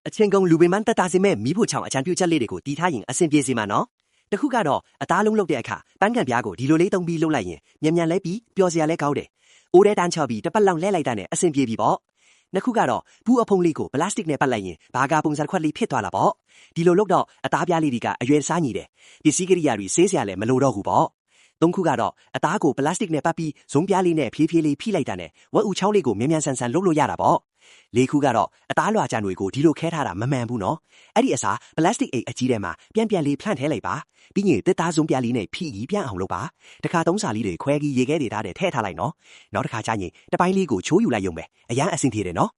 အချင်းကုန်လူပင်မန်တတာစင်မဲ့မီးဖို့ချောင်းအချံပြူချက်လေးတွေကိုတီးထားရင်အဆင်ပြေစီမှာနော်တခုကတော့အသားလုံးလုတ်တဲ့အခါပန်းကန်ပြားကိုဒီလိုလေးသုံးပြီးလှုပ်လိုက်ရင်မြန်မြန်လဲပြီးပျော်စရာလဲကောင်းတယ်။အိုးထဲတန်းချပြီးတစ်ပတ်လောက်လဲလိုက်တဲ့နဲ့အဆင်ပြေပြီပေါ့။နှစ်ခုကတော့ဘူးအဖုံးလေးကိုပလတ်စတစ်နဲ့ပတ်လိုက်ရင်ဘာကာပုံစံခွက်လေးဖြစ်သွားလာပေါ့။ဒီလိုလုပ်တော့အသားပြားလေးတွေကအရွယ်စားညီတယ်။ပစ္စည်းကိရိယာတွေဆေးစရာလဲမလိုတော့ဘူးပေါ့။သုံးခုကတော့အသားကိုပလတ်စတစ်နဲ့ပတ်ပြီးဇုံပြားလေးနဲ့ဖြည်းဖြည်းလေးဖိလိုက်တာနဲ့ဝက်ဦးချောင်းလေးကိုမြန်မြန်ဆန်ဆန်လှုပ်လို့ရတာပေါ့။လေးခုကတော့အသားလွှာကြံတွေကိုဒီလိုခဲထားတာမမှန်ဘူးနော်အဲ့ဒီအစားပလတ်စတစ်အိတ်အကြီးထဲမှာပြန်လေးဖြန့်ထဲလိုက်ပါပြီးရင်တစ်သားစုံပြားလေးနဲ့ဖိပြီးပြန်အောင်လုပ်ပါတခါသုံးစာလေးတွေခွဲပြီးရေခဲတွေထားတဲ့ထဲထားလိုက်နော်နောက်တစ်ခါကျရင်တပိုင်းလေးကိုချိုးယူလိုက်ရုံပဲအရန်အဆင်ပြေတယ်နော်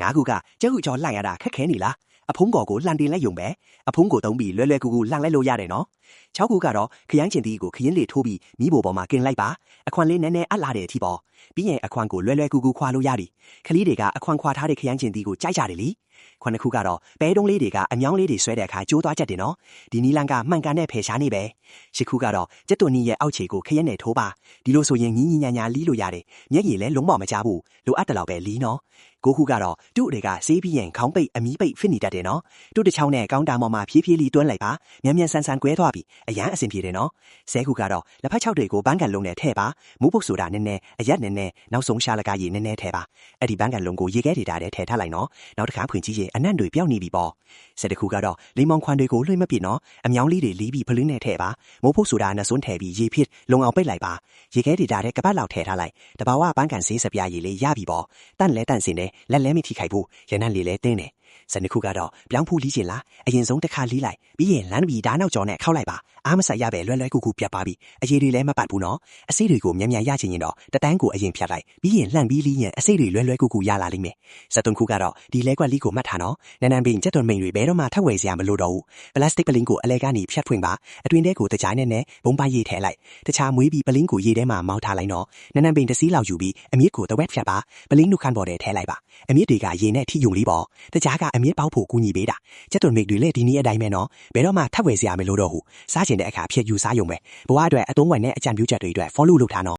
ငါးခုကကျုပ်ကြောလှန်ရတာခက်ခဲနေလားအဖုံးကော်ကိုလှန်တင်လိုက်ရုံပဲအဖုံးကိုသုံးပြီးလွယ်ကူလှန်လိုက်လို့ရတယ်နော်6ခုကတော့ခရမ်းချင်တီးကိုခရင်လေးထိုးပြီးမိဘပေါ်မှာกินလိုက်ပါအခွန်လေးနည်းနည်းအပ်လာတဲ့အထိပေါ့ပြီးရင်အခွန်ကိုလွယ်ကူခွာလို့ရပြီခလေးတွေကအခွန်ခွာထားတဲ့ခရမ်းချင်တီးကိုကြိုက်ကြတယ်လေခုနှစ်ခုကတော့ပဲတုံးလေးတွေကအမြောင်းလေးတွေဆွဲတဲ့အခါကျိုးသွားချက်တယ်နော်ဒီနီလန်ကမှန်ကန်တဲ့ဖယ်ရှားနေပဲရှစ်ခုကတော့ကျက်သွန်နီရဲ့အောက်ခြေကိုခရက်နဲ့ထိုးပါဒီလိုဆိုရင်ညီညာလီးလို့ရတယ်မျက်ရည်လည်းလုံးဝမကြဘူးလိုအပ်တယ်လို့ပဲလီးနော်ကိုခုကတော့သူ့တွေကဆေးပြီးရင်ခေါင်းပိတ်အမီးပိတ်ဖြစ်နေတတ်တယ်နော်သူ့တစ်ချောင်းနဲ့ကောင်းတာပေါ်မှာဖြည်းဖြည်းလေးတွန်းလိုက်ပါမြန်မြန်ဆန်ကွဲသွားပြီအရန်အဆင်ပြေတယ်နော်ဆဲခုကတော့လက်ဖက်ချောက်တွေကိုဘန်းကန်လုံးနဲ့ထည့်ပါမူးပုတ်ဆိုတာနည်းနည်းအရက်နည်းနည်းနောက်ဆုံးရှာလကားရည်နည်းနည်းထည့်ပါအဲ့ဒီဘန်းကန်လုံးကိုရေခဲတွေတာတဲ့ထည့်ထားလိုက်နော်နောက်တစ်ခါဖွင့်ကြည့်ရင်အနံ့တွေပြောင်းနေပြီပေါ့ဆဲတစ်ခုကတော့လိမ္မောင်ခွန်တွေကိုလွှင့်မပြစ်နော်အမြောင်းလေးတွေလီးပြီးဖလင်းနဲ့ထည့်ပါမိုးပုတ်ဆိုတာနဲ့စွန်းထည့်ပြီးရေဖြစ်လုံအောင်ပိတ်လိုက်ပါရေခဲတွေတာတဲ့ကပတ်လောက်ထည့်ထားလိုက်တဘာဝဘန်းကန်ဆေးစပြားရည်လေးရပြီပေါ့တန့်လဲတန့်စင်တယ်လက်လဲမထိခိုက်ဘူးရနံ့လေးလဲတင်းတယ်စနစ်ခုကတော့ပြောင်းဖူးလီးချင်လားအရင်ဆုံးတစ်ခါလီးလိုက်ပြီးရင်လမ်းပြီးဓာတ်နောက်ကျော်နဲ့ခောက်လိုက်ပါအားမဆက်ရပဲလွယ်ကူပြတ်ပါပြီအရေးတွေလည်းမပတ်ဘူးနော်အစိတ်တွေကိုမြန်ရချင်ရင်တော့တတန်းကိုအရင်ဖြတ်လိုက်ပြီးရင်လှန့်ပြီးလီးရင်အစိတ်တွေလွယ်ကူရလာလိမ့်မယ်စက်သွန်ခုကတော့ဒီလဲကွက်လီးကိုမှတ်ထားနော်နန်းပင်ကျက်သွန်မိန်တွေဘဲတော့မှထက်ဝယ်စရာမလိုတော့ဘူးပလတ်စတစ်ပလင်းကိုအလဲကနေဖြတ်ဖွင့်ပါအတွင်ထဲကိုတကြိုင်နဲ့ဘုံပိုက်ရည်ထည့်လိုက်တခြားမွေးပြီးပလင်းကိုရေထဲမှာမောင်းထားလိုက်နော်နန်းပင်တစည်းလောက်ယူပြီးအမြင့်ကိုတဝက်ဖြတ်ပါပလင်းနုခန့်ပေါ်ထဲထည့်လိုက်ပါအမြင့်တွေကရေနဲ့ထိယုံလေးပေါ့တခြားကအမြင့်ပေါက်ဖို့ကူညီပေးတာကျက်သွန်မိတ်တွေလည်းဒီနည်းအတိုင်းပဲနော်ဘယ်တော့မှထပ်ဝယ်စရာမလိုတော့ဘူးစားချင်တဲ့အခါဖြစ်ယူစားရုံပဲဘဝအတွက်အသုံးဝင်တဲ့အကြံပြုချက်တွေအတွက် follow လုပ်ထားနော်